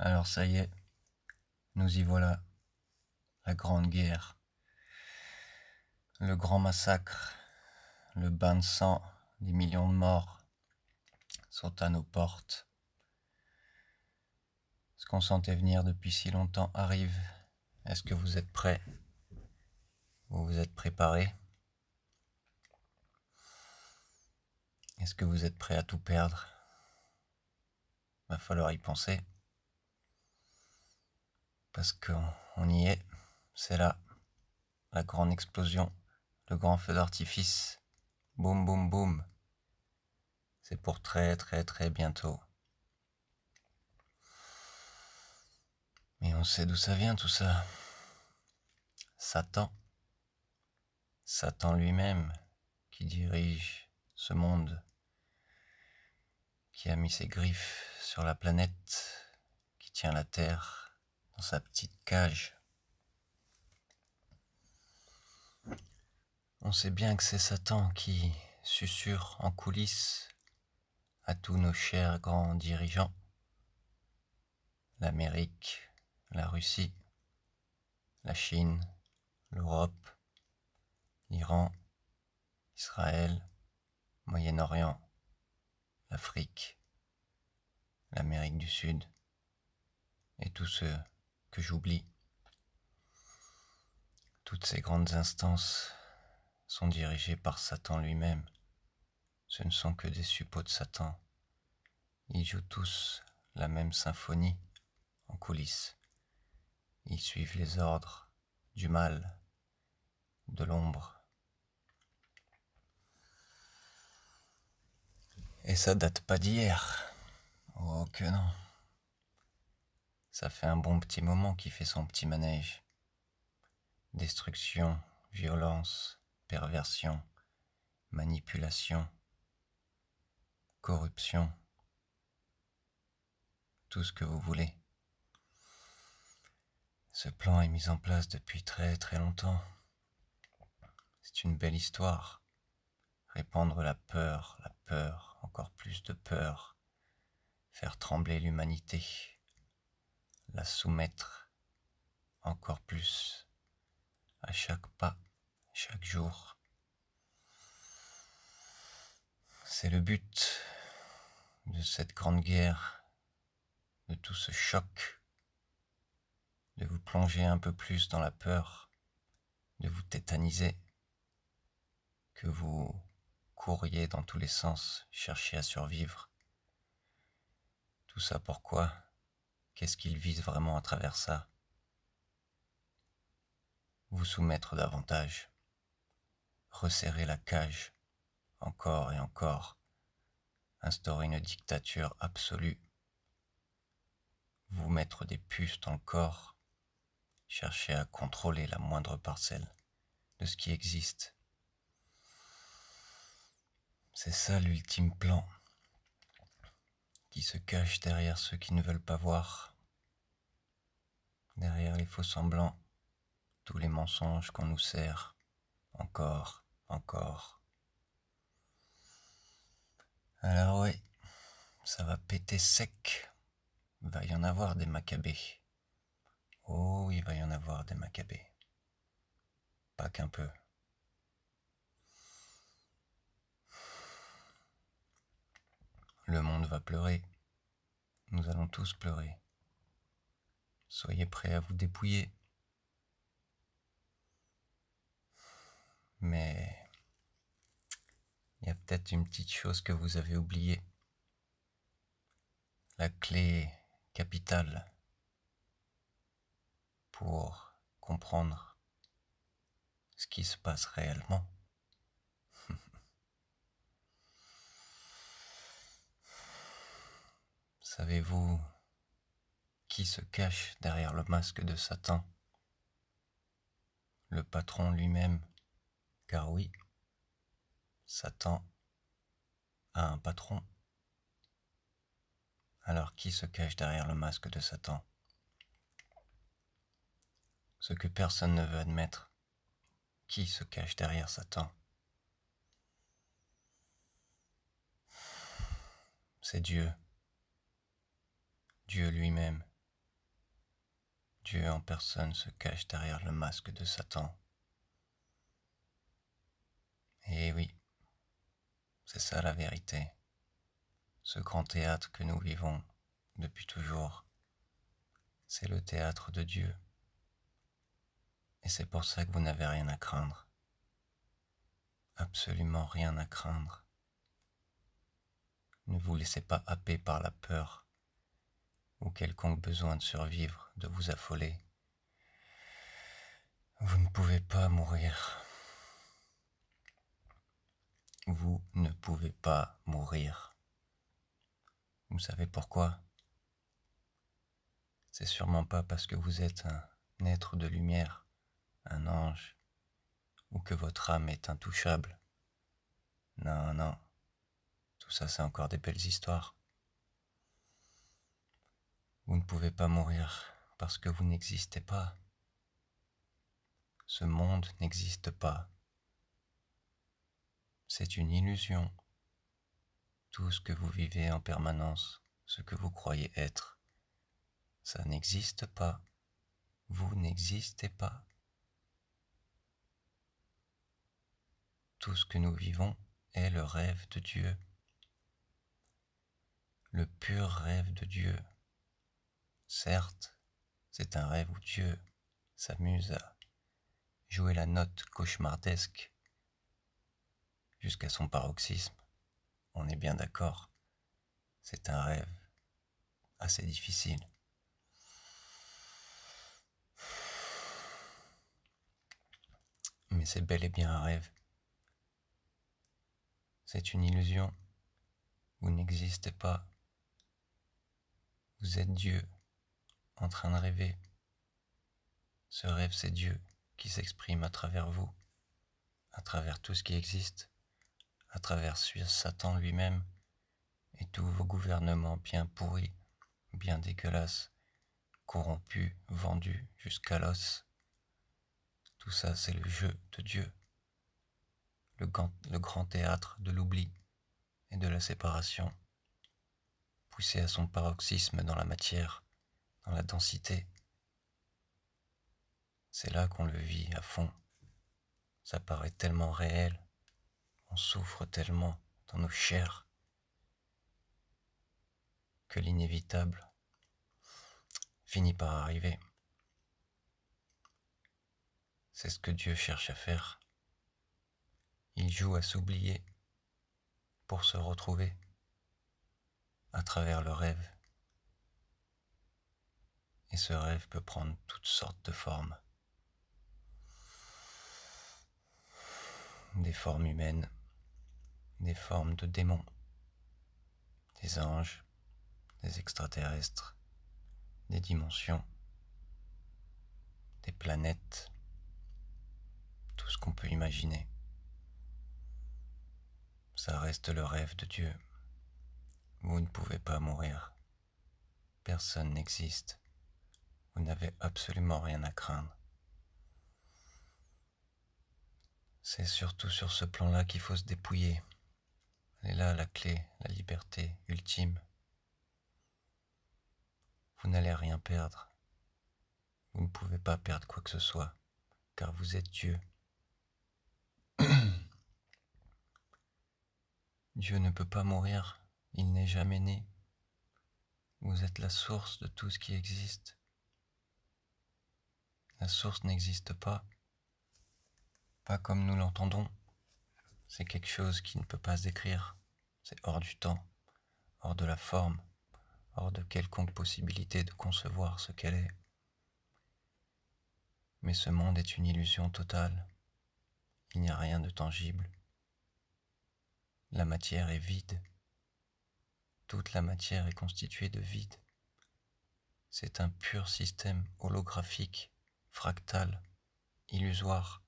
Alors ça y est, nous y voilà, la grande guerre, le grand massacre, le bain de sang, des millions de morts sont à nos portes. Ce qu'on sentait venir depuis si longtemps arrive. Est-ce que vous êtes prêts? Vous vous êtes préparés? Est-ce que vous êtes prêts à tout perdre? Va falloir y penser. Parce qu'on y est, c'est là, la grande explosion, le grand feu d'artifice. Boum boum boum. C'est pour très très très bientôt. Mais on sait d'où ça vient tout ça. Satan. Satan lui-même qui dirige ce monde, qui a mis ses griffes sur la planète, qui tient la Terre dans sa petite cage. On sait bien que c'est Satan qui susurre en coulisses à tous nos chers grands dirigeants, l'Amérique, la Russie, la Chine, l'Europe, l'Iran, Israël, Moyen-Orient, l'Afrique, l'Amérique du Sud et tous ceux que j'oublie. Toutes ces grandes instances sont dirigées par Satan lui-même. Ce ne sont que des suppôts de Satan. Ils jouent tous la même symphonie en coulisses. Ils suivent les ordres du mal, de l'ombre. Et ça date pas d'hier. Oh que non. Ça fait un bon petit moment qu'il fait son petit manège. Destruction, violence, perversion, manipulation, corruption, tout ce que vous voulez. Ce plan est mis en place depuis très très longtemps. C'est une belle histoire. Répandre la peur, encore plus de peur. Faire trembler l'humanité. La soumettre encore plus à chaque pas, chaque jour. C'est le but de cette grande guerre, de tout ce choc, de vous plonger un peu plus dans la peur, de vous tétaniser, que vous couriez dans tous les sens, cherchiez à survivre. Tout ça pourquoi? Qu'est-ce qu'il vise vraiment à travers ça? Vous soumettre davantage, resserrer la cage, encore et encore, instaurer une dictature absolue, vous mettre des puces dans le corps, chercher à contrôler la moindre parcelle de ce qui existe. C'est ça l'ultime plan, qui se cache derrière ceux qui ne veulent pas voir, derrière les faux semblants, tous les mensonges qu'on nous sert, encore, encore. Alors oui, ça va péter sec, il va y en avoir des Maccabées. Oh, il va y en avoir des Maccabées. Pas qu'un peu. Le monde va pleurer. Nous allons tous pleurer. Soyez prêts à vous dépouiller. Mais il y a peut-être une petite chose que vous avez oubliée. La clé capitale pour comprendre ce qui se passe réellement. Savez-vous qui se cache derrière le masque de Satan? Le patron lui-même. Car oui, Satan a un patron. Alors qui se cache derrière le masque de Satan? Ce que personne ne veut admettre. Qui se cache derrière Satan? C'est Dieu. Dieu lui-même, Dieu en personne se cache derrière le masque de Satan. Et oui, c'est ça la vérité. Ce grand théâtre que nous vivons depuis toujours, c'est le théâtre de Dieu. Et c'est pour ça que vous n'avez rien à craindre. Absolument rien à craindre. Ne vous laissez pas happer par la peur ou quelconque besoin de survivre, de vous affoler. Vous ne pouvez pas mourir. Vous ne pouvez pas mourir. Vous savez pourquoi? C'est sûrement pas parce que vous êtes un être de lumière, un ange, ou que votre âme est intouchable. Non, non, tout ça c'est encore des belles histoires. Vous ne pouvez pas mourir parce que vous n'existez pas. Ce monde n'existe pas. C'est une illusion. Tout ce que vous vivez en permanence, ce que vous croyez être, ça n'existe pas. Vous n'existez pas. Tout ce que nous vivons est le rêve de Dieu. Le pur rêve de Dieu. Certes, c'est un rêve où Dieu s'amuse à jouer la note cauchemardesque jusqu'à son paroxysme. On est bien d'accord, c'est un rêve assez difficile. Mais c'est bel et bien un rêve. C'est une illusion. Vous n'existez pas. Vous êtes Dieu en train de rêver. Ce rêve, c'est Dieu qui s'exprime à travers vous, à travers tout ce qui existe, à travers Satan lui-même et tous vos gouvernements bien pourris, bien dégueulasses, corrompus, vendus jusqu'à l'os. Tout ça, c'est le jeu de Dieu, le grand théâtre de l'oubli et de la séparation, poussé à son paroxysme dans la matière, dans la densité. C'est là qu'on le vit à fond. Ça paraît tellement réel, on souffre tellement dans nos chairs que l'inévitable finit par arriver. C'est ce que Dieu cherche à faire. Il joue à s'oublier pour se retrouver à travers le rêve. Et ce rêve peut prendre toutes sortes de formes. Des formes humaines, des formes de démons, des anges, des extraterrestres, des dimensions, des planètes, tout ce qu'on peut imaginer. Ça reste le rêve de Dieu. Vous ne pouvez pas mourir. Personne n'existe. Vous n'avez absolument rien à craindre. C'est surtout sur ce plan-là qu'il faut se dépouiller. Elle est là la clé, la liberté ultime. Vous n'allez rien perdre. Vous ne pouvez pas perdre quoi que ce soit, car vous êtes Dieu. Dieu ne peut pas mourir, il n'est jamais né. Vous êtes la source de tout ce qui existe. La source n'existe pas comme nous l'entendons. C'est quelque chose qui ne peut pas se décrire. C'est hors du temps, hors de la forme, hors de quelconque possibilité de concevoir ce qu'elle est. Mais ce monde est une illusion totale. Il n'y a rien de tangible. La matière est vide. Toute la matière est constituée de vide. C'est un pur système holographique, fractal, illusoire.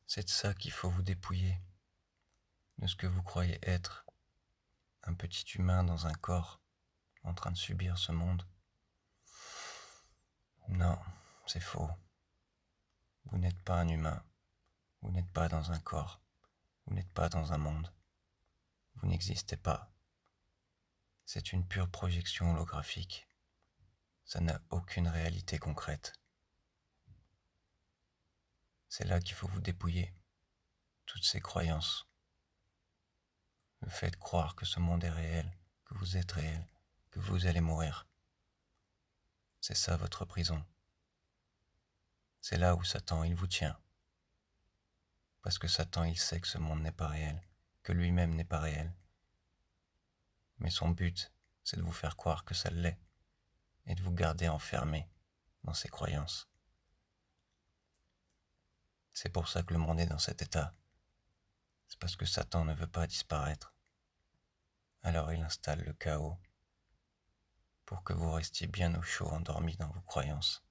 C'est de ça qu'il faut vous dépouiller, de ce que vous croyez être, un petit humain dans un corps en train de subir ce monde. Non, c'est faux. Vous n'êtes pas un humain, vous n'êtes pas dans un corps, vous n'êtes pas dans un monde, vous n'existez pas. C'est une pure projection holographique. ça n'a aucune réalité concrète. C'est là qu'il faut vous dépouiller toutes ces croyances. Le fait de croire que ce monde est réel, que vous êtes réel, que vous allez mourir. C'est ça votre prison. C'est là où Satan, il vous tient. Parce que Satan, il sait que ce monde n'est pas réel, que lui-même n'est pas réel. Mais son but, c'est de vous faire croire que ça l'est, et de vous garder enfermé dans ses croyances. C'est pour ça que le monde est dans cet état. C'est parce que Satan ne veut pas disparaître. Alors il installe le chaos pour que vous restiez bien au chaud, endormi dans vos croyances.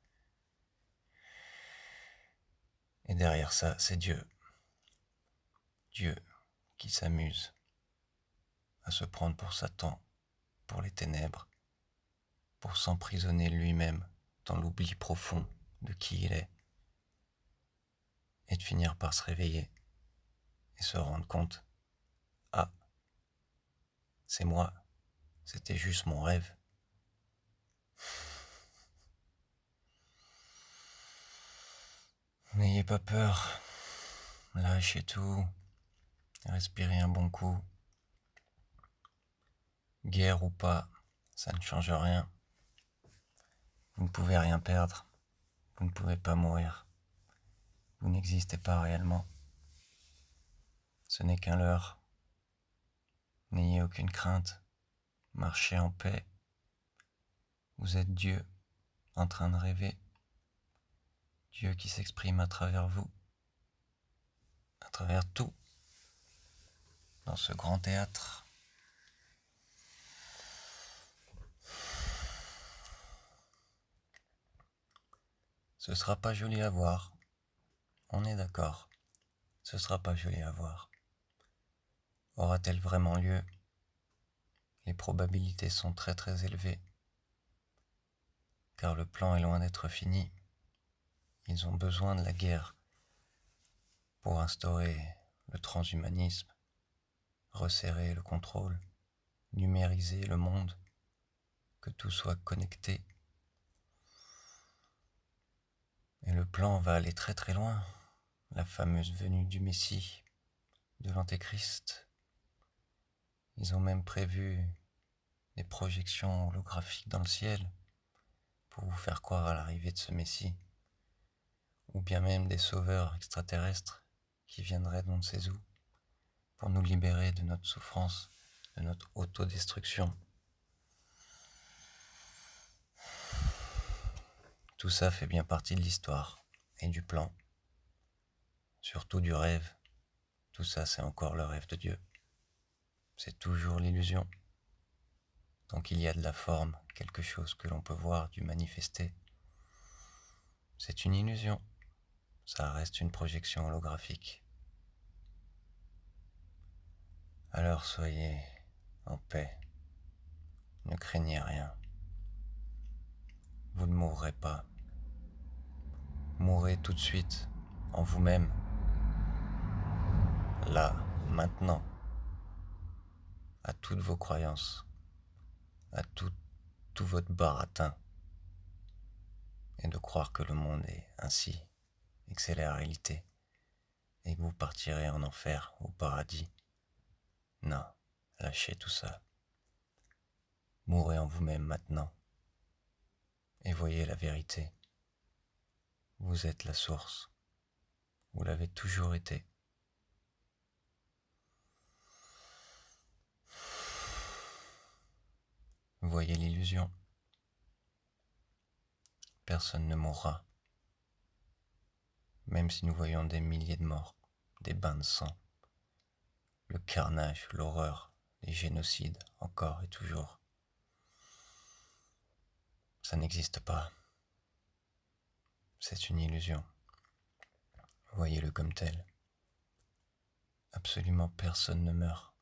Et derrière ça, c'est Dieu. Dieu qui s'amuse à se prendre pour Satan, pour les ténèbres, pour s'emprisonner lui-même dans l'oubli profond de qui il est, et de finir par se réveiller et se rendre compte, ah, c'est moi, c'était juste mon rêve. N'ayez pas peur, lâchez tout, respirez un bon coup. Guerre ou pas, ça ne change rien. Vous ne pouvez rien perdre, vous ne pouvez pas mourir. Vous n'existez pas réellement. Ce n'est qu'un leurre. N'ayez aucune crainte, marchez en paix. Vous êtes Dieu, en train de rêver. Dieu qui s'exprime à travers vous, à travers tout, dans ce grand théâtre. Ce sera pas joli à voir, on est d'accord. Ce sera pas joli à voir. Aura-t-elle vraiment lieu? Les probabilités sont très très élevées, car le plan est loin d'être fini. Ils ont besoin de la guerre pour instaurer le transhumanisme, resserrer le contrôle, numériser le monde, que tout soit connecté. Et le plan va aller très très loin. La fameuse venue du Messie, de l'Antéchrist. Ils ont même prévu des projections holographiques dans le ciel pour vous faire croire à l'arrivée de ce Messie, ou bien même des sauveurs extraterrestres qui viendraient d'on ne sait où pour nous libérer de notre souffrance, de notre autodestruction. Tout ça fait bien partie de l'histoire et du plan, surtout du rêve. Tout ça, c'est encore le rêve de Dieu. C'est toujours l'illusion. Donc il y a de la forme, quelque chose que l'on peut voir, du manifester. C'est une illusion. Ça reste une projection holographique. Alors soyez en paix. Ne craignez rien. Vous ne mourrez pas. Mourrez tout de suite en vous-même. Là, maintenant. À toutes vos croyances. À tout votre baratin. Et de croire que le monde est ainsi. Et que c'est la réalité. Et que vous partirez en enfer, au paradis. Non, lâchez tout ça. Mourrez en vous-même maintenant. Et voyez la vérité. Vous êtes la source. Vous l'avez toujours été. Voyez l'illusion. Personne ne mourra. Même si nous voyons des milliers de morts, des bains de sang, le carnage, l'horreur, les génocides, encore et toujours. Ça n'existe pas. C'est une illusion. Voyez-le comme tel. Absolument personne ne meurt,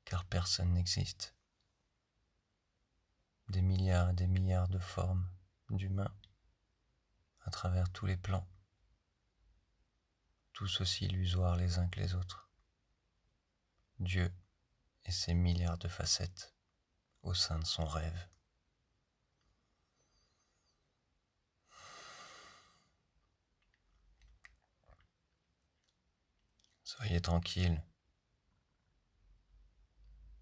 car personne n'existe. Des milliards et des milliards de formes d'humains à travers tous les plans, tous aussi illusoires les uns que les autres. Dieu et ses milliards de facettes au sein de son rêve. Soyez tranquille,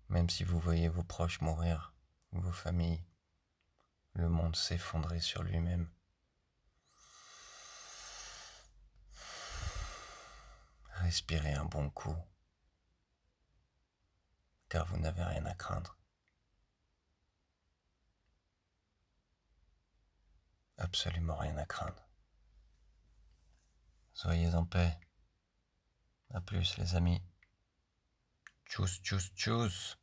même si vous voyez vos proches mourir, ou vos familles, le monde s'effondrer sur lui-même. Respirez un bon coup, car vous n'avez rien à craindre. Absolument rien à craindre. Soyez en paix. À plus les amis. Tchuss, tchuss, tchuss.